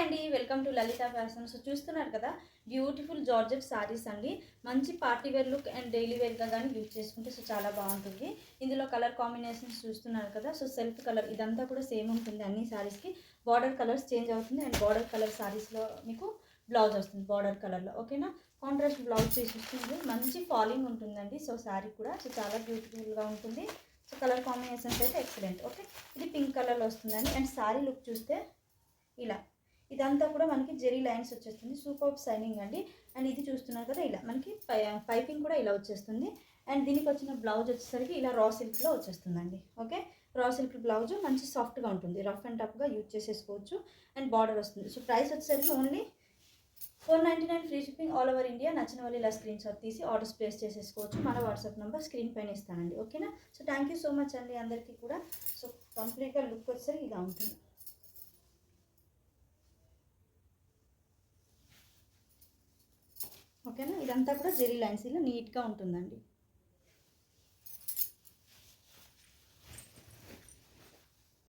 అండి, welcome to Lalitha fashion. So చూస్తున్నారు కదా, బ్యూటిఫుల్ జార్జెట్ సారీస్ అండి. మంచి party wear look and daily వేర్గా కానీ యూజ్ చేసుకుంటే సో చాలా బాగుంటుంది. ఇందులో కలర్ కాంబినేషన్స్ చూస్తున్నారు కదా. సో సెల్ఫ్ కలర్ ఇదంతా కూడా సేమ్ ఉంటుంది. అన్ని సారీస్కి బార్డర్ కలర్స్ చేంజ్ అవుతుంది. అండ్ బార్డర్ కలర్ సారీస్లో మీకు బ్లౌజ్ వస్తుంది బార్డర్ కలర్లో. ఓకేనా, కాంట్రాస్ట్ బ్లౌజ్ పీస్ వస్తుంది. మంచి ఫాలింగ్ ఉంటుందండి. సో శారీ కూడా సో చాలా బ్యూటిఫుల్గా ఉంటుంది. సో కలర్ కాంబినేషన్స్ అయితే ఎక్సలెంట్. ఓకే, ఇది పింక్ కలర్లో వస్తుందండి. అండ్ శారీ లుక్ చూస్తే ఇలా ఇదంతా కూడా మనకి జెరీ లైన్స్ వచ్చేస్తుంది. సూపర్ షైనింగ్ అండి. అండ్ ఇది చూస్తున్నారు కదా, ఇలా మనకి పైపింగ్ కూడా ఇలా వచ్చేస్తుంది. అండ్ దీనికి వచ్చిన బ్లౌజ్ వచ్చేసరికి ఇలా రా సిల్క్లో వచ్చేస్తుందండి. ఓకే, రా సిల్క్ బ్లౌజ్ మంచి సాఫ్ట్గా ఉంటుంది. రఫ్ అండ్ టఫ్గా యూజ్ చేసేసుకోవచ్చు. అండ్ బార్డర్ వస్తుంది. సో ప్రైస్ వచ్చేసరికి only 499 free shipping all over India. నచ్చిన వాళ్ళు ఇలా స్క్రీన్ షాట్ తీసి ఆర్డర్స్ ప్లేస్ చేసేసుకోవచ్చు. మన వాట్సాప్ నెంబర్ స్క్రీన్ పైన ఇస్తానండి. ఓకేనా, so thank you so much అండి అందరికీ కూడా. సో కంప్లీట్గా లుక్ వచ్చేసరికి ఇలా ఉంటుంది. ఓకేనా, ఇదంతా కూడా జెరీ లైన్స్ ఇలా నీట్గా ఉంటుందండి.